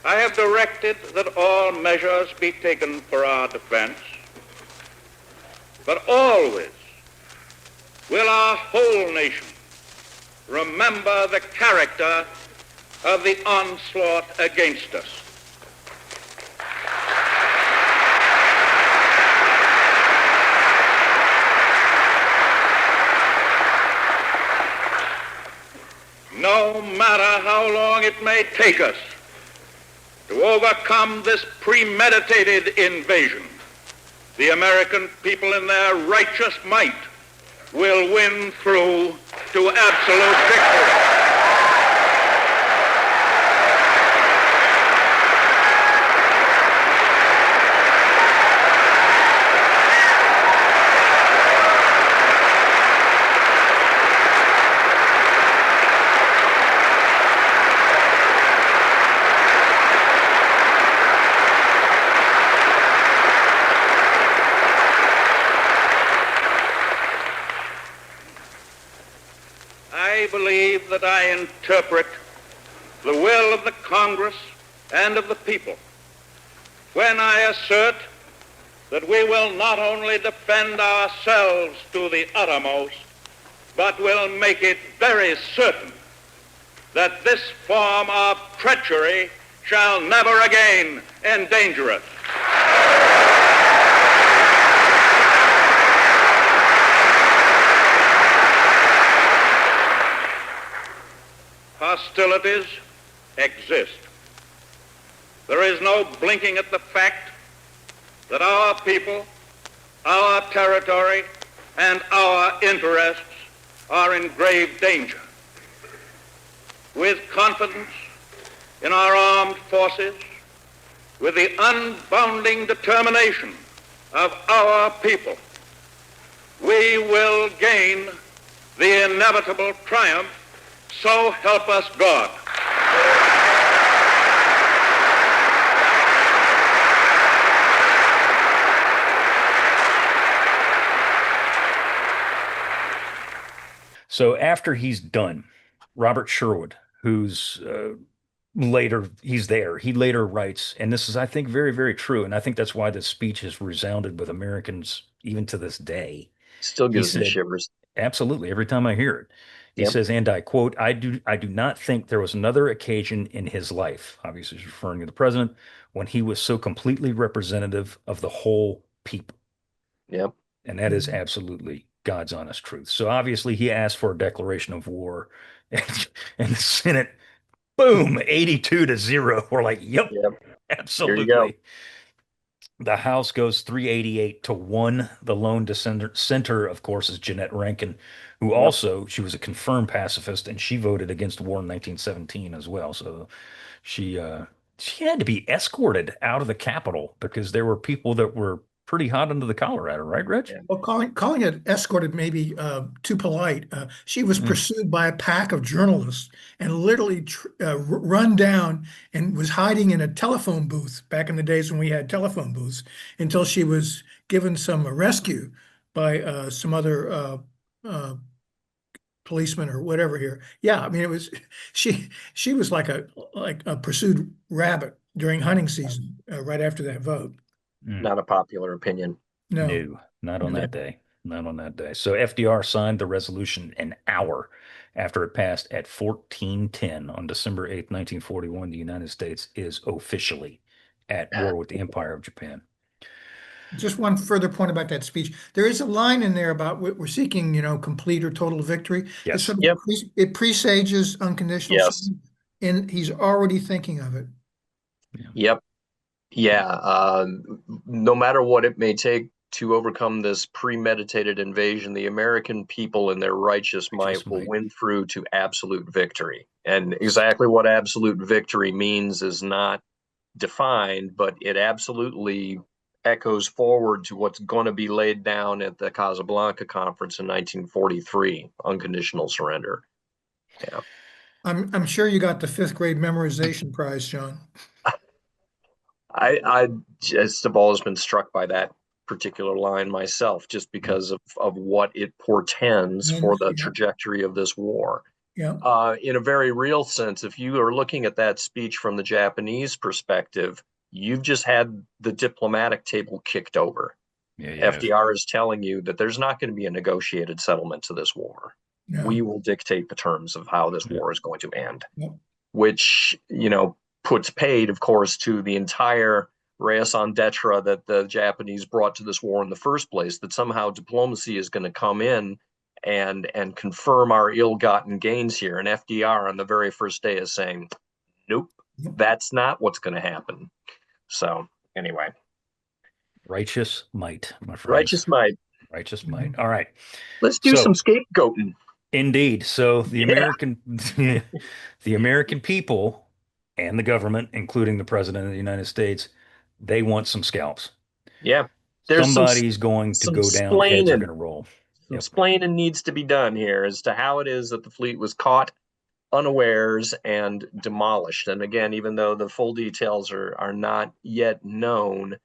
I have directed that all measures be taken for our defense, but always will our whole nation remember the character of the onslaught against us. No matter how long it may take us to overcome this premeditated invasion, the American people in their righteous might will win through to absolute victory. I believe that I interpret the will of the Congress and of the people when I assert that we will not only defend ourselves to the uttermost, but will make it very certain that this form of treachery shall never again endanger us. Hostilities exist. There is no blinking at the fact that our people, our territory, and our interests are in grave danger. With confidence in our armed forces, with the unbounding determination of our people, we will gain the inevitable triumph. So help us God. So after he's done, Robert Sherwood, who's he's there, he later writes, and this is, I think, very, very true. And I think that's why this speech has resounded with Americans even to this day. Still gives me shivers. Absolutely. Every time I hear it. He says, and I quote, I do not think there was another occasion in his life, obviously he's referring to the president, when he was so completely representative of the whole people. Yep. And that is absolutely God's honest truth. So obviously he asked for a declaration of war, and the Senate, boom, 82-0. We're like, yep. Absolutely. Here you go. The House goes 388-1. The lone dissenter, of course, is Jeanette Rankin, who also, she was a confirmed pacifist, and she voted against war in 1917 as well. So she had to be escorted out of the Capitol because there were people that were pretty hot under the collar at her, right, Rich? Well, calling it escorted may be too polite. She was pursued by a pack of journalists and literally run down and was hiding in a telephone booth back in the days when we had telephone booths until she was given some rescue by some other policeman or whatever here. Yeah, I mean, it was she was like a pursued rabbit during hunting season right after that vote. Not a popular opinion. No, not on that day. Not on that day. So FDR signed the resolution an hour after it passed at 14:10 on December 8th, 1941. The United States is officially at war with the Empire of Japan. Just one further point about that speech. There is a line in there about we're seeking, complete or total victory. Yes. Yep. It presages unconditional Yes. surrender, and he's already thinking of it. Yep. Yeah. No matter what it may take to overcome this premeditated invasion, the American people in their righteous might will win through to absolute victory. And exactly what absolute victory means is not defined, but it absolutely echoes forward to what's going to be laid down at the Casablanca Conference in 1943, unconditional surrender. Yeah. I'm sure you got the 5th grade memorization prize, John. I just have always been struck by that particular line myself, just because of what it portends for the trajectory of this war. Yeah. In a very real sense, if you are looking at that speech from the Japanese perspective, you've just had the diplomatic table kicked over. FDR is telling you that there's not going to be a negotiated settlement to this war. No. We will dictate the terms of how this war is going to end, Yep. which, puts paid, of course, to the entire raison d'etre that the Japanese brought to this war in the first place, that somehow diplomacy is going to come in and confirm our ill-gotten gains here. And FDR on the very first day is saying, nope, that's not what's going to happen. So anyway. Righteous might, my friend. Righteous might. Righteous might. All right. Let's do some scapegoating. Indeed. So the American people and the government, including the president of the United States, they want some scalps. Yeah. Somebody's going to go down, heads are going to roll. Some explaining needs to be done here as to how it is that the fleet was caught unawares and demolished. And again, even though the full details are not yet known,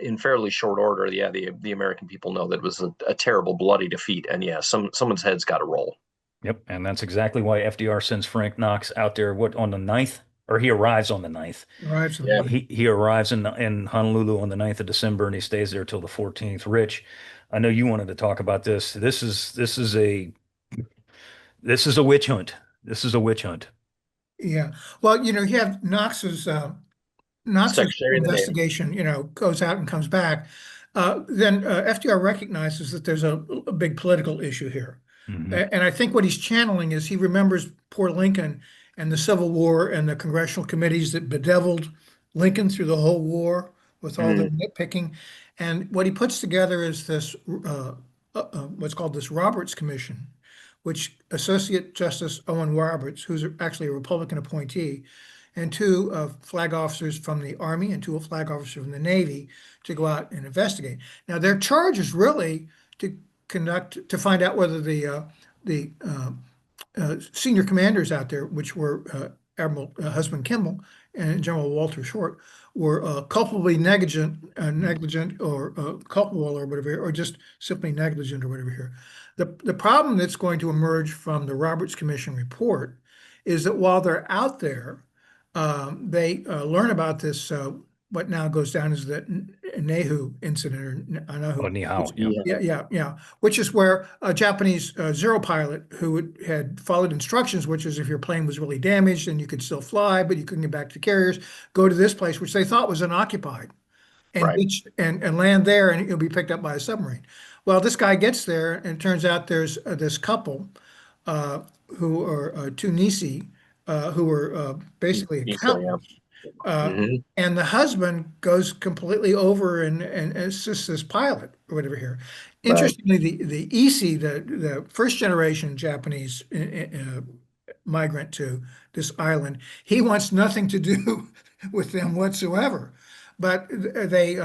in fairly short order, the American people know that it was a terrible, bloody defeat. And someone's head's got to roll. Yep. And that's exactly why FDR sends Frank Knox out there, on the 9th? Or he arrives on the 9th. He arrives in Honolulu on the 9th of December, and he stays there till the 14th. Rich, I know you wanted to talk about this. This is a witch hunt. This is a witch hunt. Yeah. Well, you have Knox's investigation, goes out and comes back. Then FDR recognizes that there's a big political issue here. Mm-hmm. And I think what he's channeling is he remembers poor Lincoln and the Civil War and the congressional committees that bedeviled Lincoln through the whole war with all the nitpicking. And what he puts together is this, what's called this Roberts Commission, which Associate Justice Owen Roberts, who's actually a Republican appointee, and 2 flag officers from the Army and 2 flag officers from the Navy to go out and investigate. Now, their charge is really to find out whether the senior commanders out there, which were Admiral Husband Kimmel and General Walter Short, were culpably negligent or culpable or whatever, or just simply negligent or whatever here. The problem that's going to emerge from the Roberts Commission report is that while they're out there, they learn about this, what now goes down as the Oahu incident, or Oahu. Which is where a Japanese Zero pilot who had followed instructions, which is if your plane was really damaged and you could still fly, but you couldn't get back to carriers, go to this place, which they thought was unoccupied, and land there, and you'll be picked up by a submarine. Well, this guy gets there, and it turns out there's this couple who are 2 Nisi, who were basically accountants. And the husband goes completely over and assists this pilot or whatever here. Interestingly, the Isi, the first generation Japanase migrant to this island, he wants nothing to do with them whatsoever. But they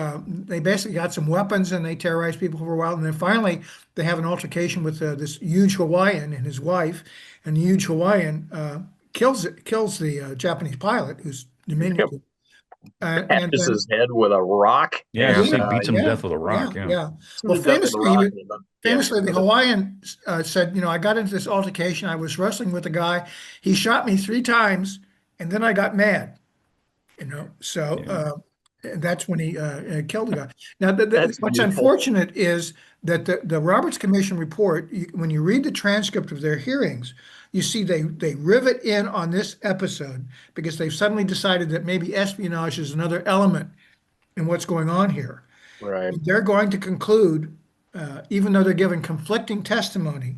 basically got some weapons and they terrorized people for a while. And then finally, they have an altercation with this huge Hawaiian and his wife. And the huge Hawaiian kills the Japanese pilot, who's diminutive. And his head with a rock. He beats him to death with a rock. Well, famously, the Hawaiian said, I got into this altercation. I was wrestling with the guy. He shot me 3 times, and then I got mad. That's when he killed the guy. Now, what's unfortunate is that the Roberts Commission report, when you read the transcript of their hearings, you see they rivet in on this episode because they've suddenly decided that maybe espionage is another element in what's going on here. Right. They're going to conclude, even though they're giving conflicting testimony,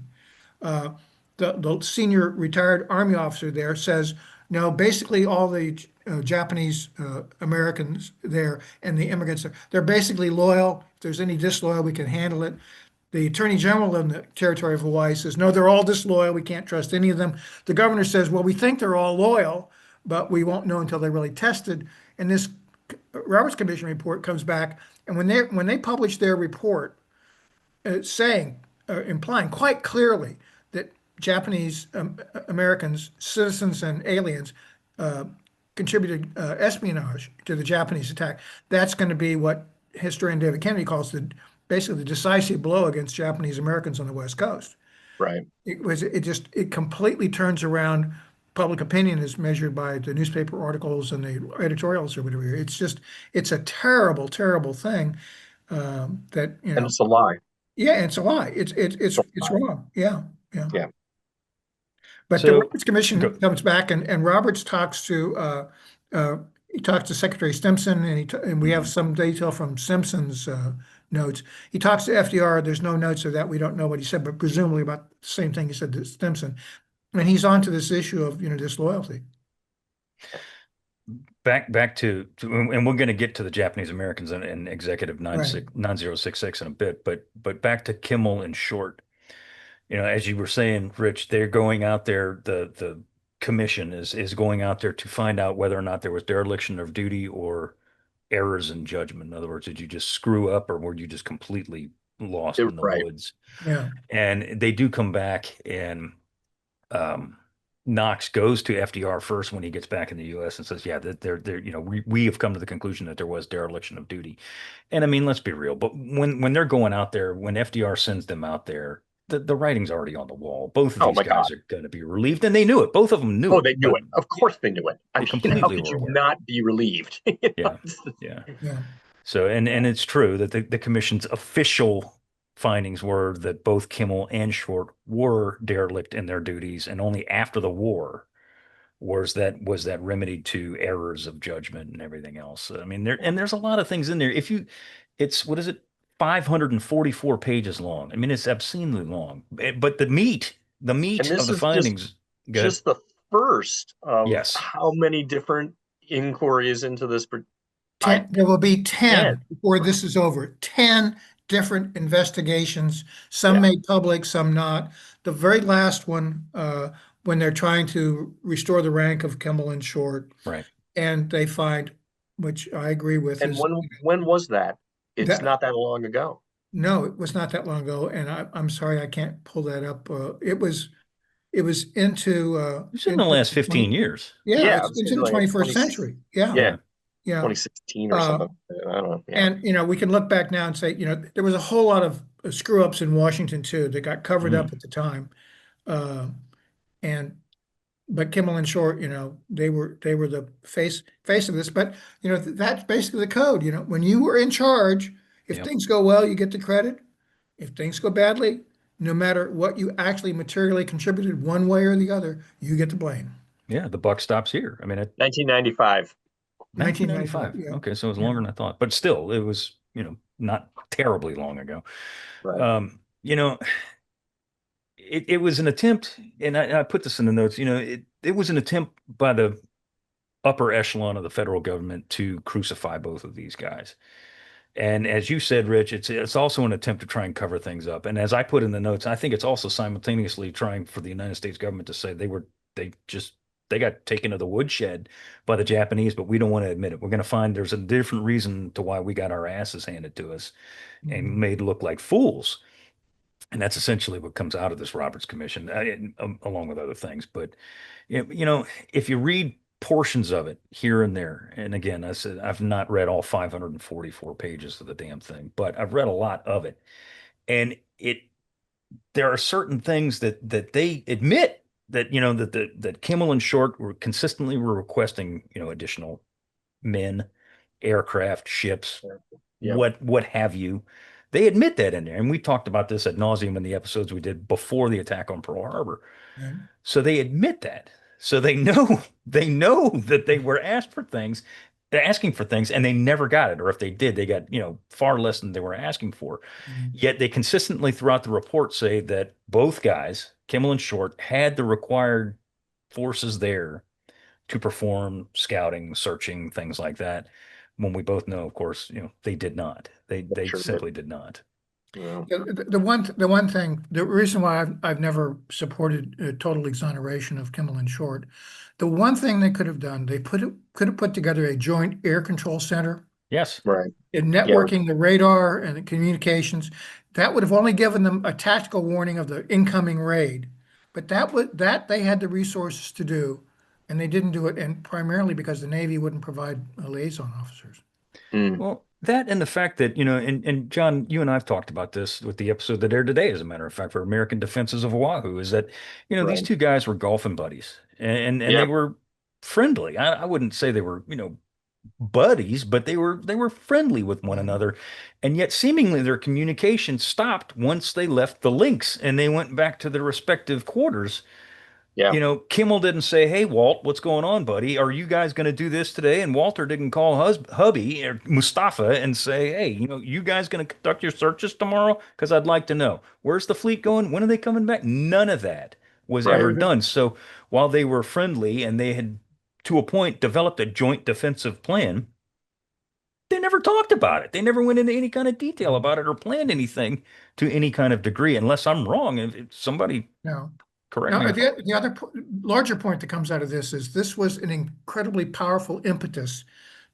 uh, the senior retired Army officer there says, no, basically all the Japanese Americans there and the immigrants, they're basically loyal. If there's any disloyal, we can handle it. The Attorney General in the territory of Hawaii says, no, they're all disloyal. We can't trust any of them. The governor says, well, we think they're all loyal, but we won't know until they're really tested. And this Roberts Commission report comes back, and when they publish their report, saying, implying quite clearly that Japanese Americans, citizens and aliens, contributed espionage to the Japanese attack, that's going to be what historian David Kennedy calls basically the decisive blow against Japanese Americans on the West Coast. Right. It completely turns around public opinion as measured by the newspaper articles and the editorials or whatever. It's a terrible, terrible thing that, And it's a lie. yeah, it's a lie. It's wrong. Yeah. Yeah. But So- the Roberts Commission Go. comes back, and Roberts talks to he talks to Secretary Stimson, and we have some detail from Simpson's notes. He talks to FDR. There's no notes of that. We don't know what he said, but presumably about the same thing he said to Stimson. And he's on to this issue of disloyalty. Back to and we're going to get to the Japanese Americans and Executive 9066 in a bit, but back to Kimmel and Short. As you were saying, Rich, they're going out there. The commission is going out there to find out whether or not there was dereliction of duty or errors in judgment. In other words, did you just screw up, or were you just completely lost in the Right. woods? Yeah. And they do come back, and Knox goes to FDR first when he gets back in the U.S. and says, "Yeah, that we have come to the conclusion that there was dereliction of duty." And I mean, let's be real. But when they're going out there, when FDR sends them out there, the writing's already on the wall. Both of these guys are going to be relieved, and they knew it. Both of them knew it. Oh, they knew it. Of course they knew it. I They mean, completely how could were you aware. not be relieved? Yeah, yeah. Yeah. So, and it's true that the commission's official findings were that both Kimmel and Short were derelict in their duties, and only after the war was that remedied to errors of judgment and everything else. I mean, there's a lot of things in there. It's what is it? 544 pages long. I mean, it's obscenely long. But the meat And this of the is findings. Go ahead. just the first of Yes. how many different inquiries into this. There will be 10 10. before this is over. 10 different investigations, some Yeah. made public, some not. The very last one, when they're trying to restore the rank of Kimmel and Short, Right. and they find, which I agree with, And is when was that? It's That- not that long ago. no, it was not that long ago, and I'm sorry I can't pull that up. It was into It's in the last 15 years. Yeah, Yeah, it's it's into the like 21st 20 century. Yeah, Yeah. yeah. 2016 or something. I don't know. Yeah. And we can look back now and say, there was a whole lot of screw ups in Washington too that got covered up at the time. But Kimmel and Short, they were the face of this. But that's basically the code. When you were in charge, if Yep. things go well, you get the credit. If things go badly, no matter what you actually materially contributed one way or the other, you get the blame. Yeah, the buck stops here. I mean, 1995. 1995. yeah. Okay, so it was longer than I thought, but still, it was not terribly long ago. Right. It was an attempt, and I put this in the notes. It was an attempt by the upper echelon of the federal government to crucify both of these guys. And as you said, Rich, it's also an attempt to try and cover things up. And as I put in the notes, I think it's also simultaneously trying for the United States government to say they got taken to the woodshed by the Japanese, but we don't want to admit it. We're going to find there's a different reason to why we got our asses handed to us and made look like fools. And that's essentially what comes out of this Roberts Commission, along with other things. But, if you read portions of it here and there, and again, I said I've not read all 544 pages of the damn thing, but I've read a lot of it. And there are certain things that they admit that, that Kimmel and Short were requesting, additional men, aircraft, ships, Yeah. what have you. They admit that in there. And we talked about this ad nauseum in the episodes we did before the attack on Pearl Harbor. Right. So they admit that. So they know that they were asked for things. asking for things and they never got it, or if they did, they got, far less than they were asking for. Yet they consistently throughout the report say that both guys, Kimmel and Short, had the required forces there to perform scouting, searching, things like that. When we both know, of course, they did not. They Sure. simply did not. Yeah. The one thing, the reason why I've never supported total exoneration of Kimmel and Short, the one thing they could have done, they could have put together a joint air control center Yes. Right. in networking the radar and the communications. That would have only given them a tactical warning of the incoming raid, but that they had the resources to do, and they didn't do it, and primarily because the Navy wouldn't provide liaison officers. Mm. Well, that and the fact that, and John, you and I have talked about this with the episode that aired today, as a matter of fact, for American Defenses of Oahu, is that, these Right. two guys were golfing buddies and Yeah. they were friendly. I wouldn't say they were, buddies, but they were friendly with one another. And yet seemingly their communication stopped once they left the links and they went back to their respective quarters. Yeah. Kimmel didn't say, "Hey, Walt, what's going on, buddy? Are you guys going to do this today?" And Walter didn't call hubby or Mustafa and say, "Hey, you guys going to conduct your searches tomorrow? Because I'd like to know. Where's the fleet going? When are they coming back?" None of that was Right. ever done. So while they were friendly and they had, to a point, developed a joint defensive plan, they never talked about it. They never went into any kind of detail about it or planned anything to any kind of degree, unless I'm wrong. If somebody No. correct Now, me. the other larger point that comes out of this was an incredibly powerful impetus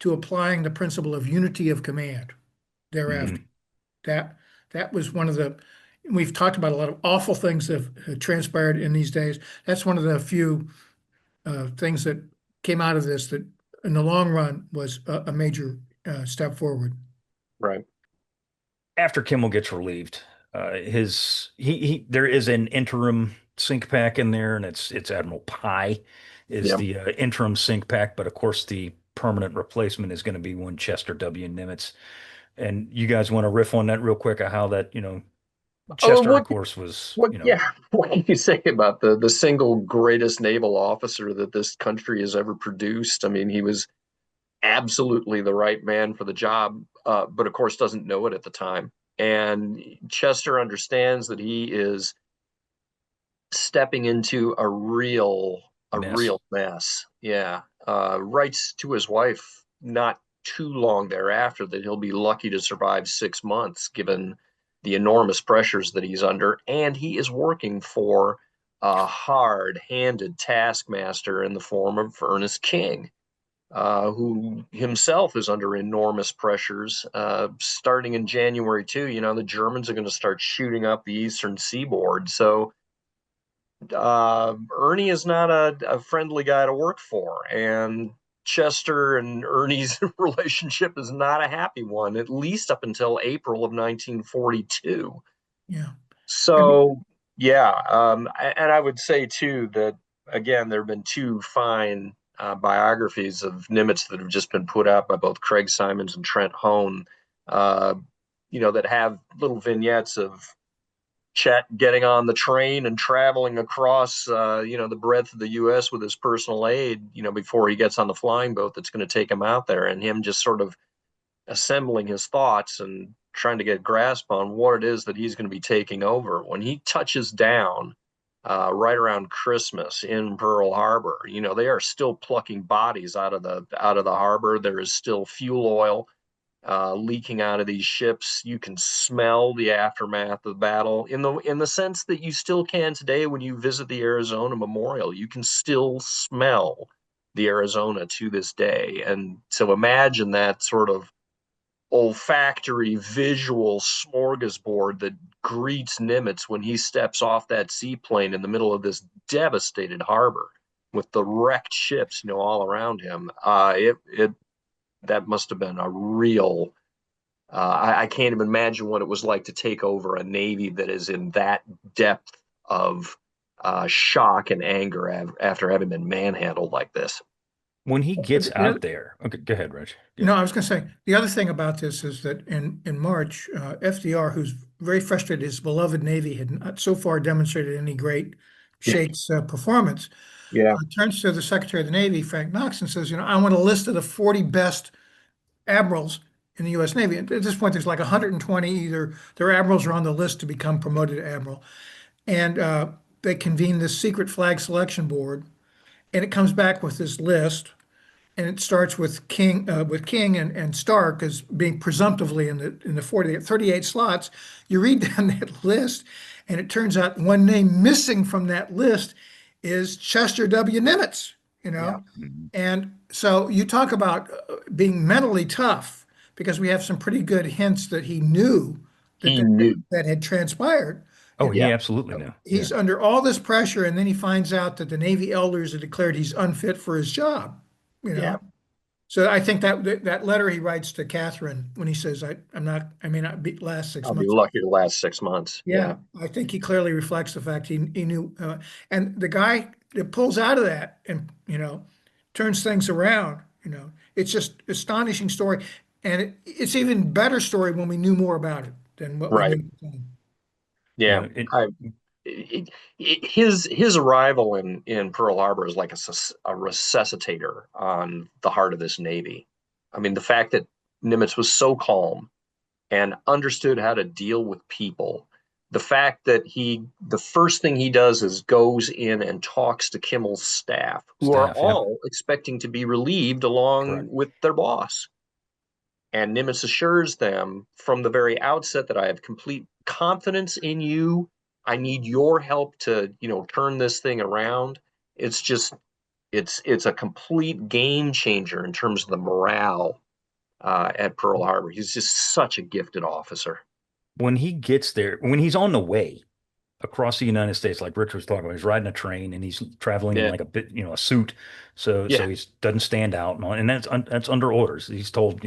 to applying the principle of unity of command thereafter. That was one of the, we've talked about a lot of awful things that have transpired in these days. That's one of the few things that came out of this that in the long run was a major step forward. Right. After Kimmel gets relieved, there is an interim CINCPAC in there, and it's Admiral Pye is Yep. the interim CINCPAC, but of course the permanent replacement is going to be one Chester W. Nimitz. And you guys want to riff on that real quick, of how that, Chester, what- of course, was, What can you say about the single greatest naval officer that this country has ever produced? I mean, he was absolutely the right man for the job, but of course doesn't know it at the time. And Chester understands that he is stepping into a real mess. Yeah. Writes to his wife not too long thereafter that he'll be lucky to survive 6 months given the enormous pressures that he's under, and he is working for a hard-handed taskmaster in the form of Ernest King, who himself is under enormous pressures. Starting in January 2, the Germans are going to start shooting up the eastern seaboard. So Ernie is not a friendly guy to work for, and Chester and Ernie's relationship is not a happy one, at least up until April of 1942. Yeah. So, and I would say too that again there have been two fine biographies of Nimitz that have just been put out by both Craig Simons and Trent Hone, that have little vignettes of Chet getting on the train and traveling across, the breadth of the U.S. with his personal aide, before he gets on the flying boat that's going to take him out there, and him just sort of assembling his thoughts and trying to get grasp on what it is that he's going to be taking over. When he touches down right around Christmas in Pearl Harbor, they are still plucking bodies out of the harbor. There is still fuel oil leaking out of these ships. You can smell the aftermath of the battle in the sense that you still can today when you visit the Arizona Memorial. You can still smell the Arizona to this day. And so imagine that sort of olfactory visual smorgasbord that greets Nimitz when he steps off that seaplane in the middle of this devastated harbor with the wrecked ships, all around him. That must have been a real, I can't even imagine what it was like to take over a Navy that is in that depth of shock and anger after having been manhandled like this. when he gets out there. Okay, go ahead, Rich. Yeah. No, I was going to say, the other thing about this is that in March, FDR, who's very frustrated his beloved Navy had not so far demonstrated any great Shake's performance, Yeah. turns to the Secretary of the Navy, Frank Knox, and says, I want a list of the 40 best admirals in the U.S. Navy. At this point, there's like 120 either their admirals are on the list to become promoted to admiral. And they convene this secret flag selection board, and it comes back with this list, and it starts with King and Stark as being presumptively in the 38 slots. You read down that list, and it turns out one name missing from that list is Chester W. Nimitz. Yeah. And so you talk about being mentally tough because we have some pretty good hints that he knew He knew. that had transpired. Oh, And he Yeah. absolutely knew. he's under all this pressure, and then he finds out that the Navy elders have declared he's unfit for his job. Yeah. So I think that letter he writes to Catherine when he says, I may not be last 6 I'll be months. lucky to last 6 months. Yeah, I think he clearly reflects the fact he knew, and the guy that pulls out of that and turns things around. It's just astonishing story, and it's even better story when we knew more about it than what Right. we knew at the time. Yeah. His arrival in Pearl Harbor is like a resuscitator on the heart of this Navy. I mean, the fact that Nimitz was so calm and understood how to deal with people. The fact that the first thing he does is goes in and talks to Kimmel's staff, who are all expecting to be relieved along with their boss. And Nimitz assures them from the very outset that I have complete confidence in you. I need your help to, turn this thing around. It's just, it's a complete game changer in terms of the morale at Pearl Harbor. He's just such a gifted officer. When he gets there, when he's on the way across the United States, like Rich was talking about, he's riding a train and he's traveling in like a bit, a suit, so he doesn't stand out, and that's under orders. He's told,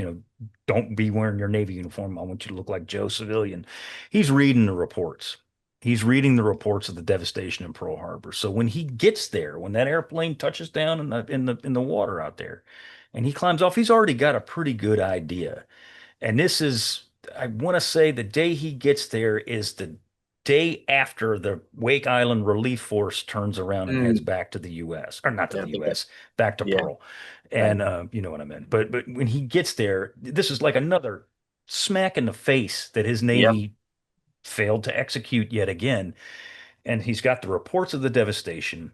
don't be wearing your Navy uniform. I want you to look like Joe Civilian. He's reading the reports. He's reading the reports of the devastation in Pearl Harbor. So when he gets there, when that airplane touches down in the water out there, and he climbs off, he's already got a pretty good idea. And this is, I want to say, the day he gets there is the day after the Wake Island Relief Force turns around and heads back to the U.S. or not to the U.S., back to Pearl. And you know what I meant. But when he gets there, this is like another smack in the face that his Navy failed to execute yet again. And he's got the reports of the devastation.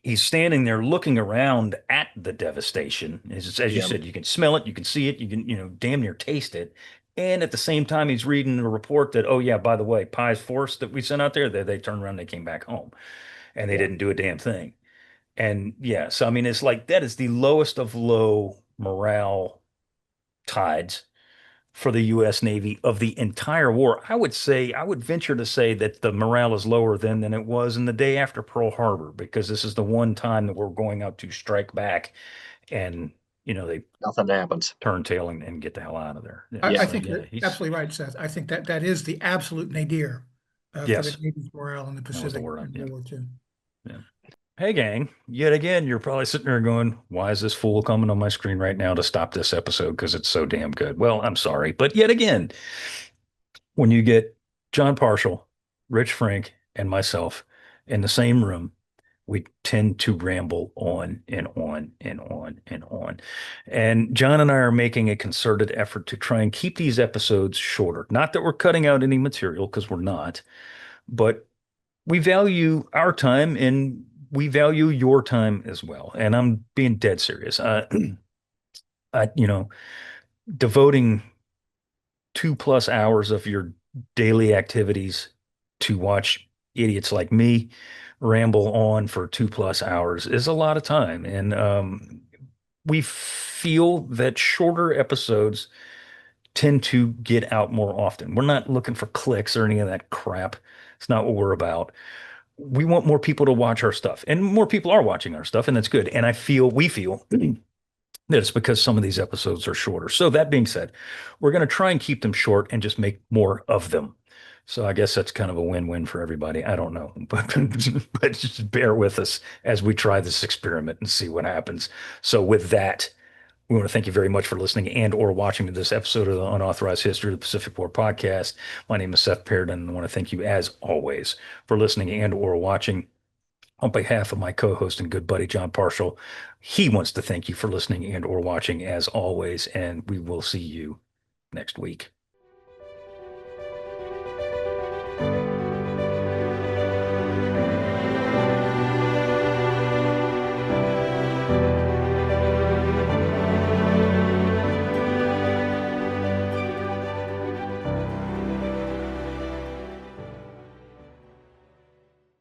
He's standing there looking around at the devastation. As you said, you can smell it, you can see it, you can, damn near taste it. And at the same time, he's reading the report that, oh, yeah, by the way, Pi's force that we sent out there, they turned around, they came back home and they didn't do a damn thing. And so, I mean, it's like that is the lowest of low morale tides for the U.S. Navy of the entire war. I would venture to say that the morale is lower than it was in the day after Pearl Harbor, because this is the one time that we're going out to strike back and, they nothing happens. Turn tail and get the hell out of there. I think you're absolutely right, Seth. I think that is the absolute nadir for the Navy's morale in the Pacific in World War II. Yeah. Hey, gang, yet again, you're probably sitting there going, why is this fool coming on my screen right now to stop this episode? Because it's so damn good. Well, I'm sorry. But yet again, when you get John Parshall, Rich Frank, and myself in the same room, we tend to ramble on and on and on and on. And John and I are making a concerted effort to try and keep these episodes shorter. Not that we're cutting out any material, because we're not, but we value our time and we value your time as well. And I'm being dead serious. Devoting 2+ hours of your daily activities to watch idiots like me ramble on for 2+ hours is a lot of time. And we feel that shorter episodes tend to get out more often. We're not looking for clicks or any of that crap. It's not what we're about. We want more people to watch our stuff, and more people are watching our stuff, and that's good. And we feel that it's because some of these episodes are shorter. So that being said, we're going to try and keep them short and just make more of them. So I guess that's kind of a win-win for everybody. I don't know, but just bear with us as we try this experiment and see what happens. So with that, we want to thank you very much for listening and or watching this episode of the Unauthorized History of the Pacific War podcast. My name is Seth Paridon, and I want to thank you, as always, for listening and or watching. On behalf of my co-host and good buddy, John Parshall, he wants to thank you for listening and or watching as always, and we will see you next week.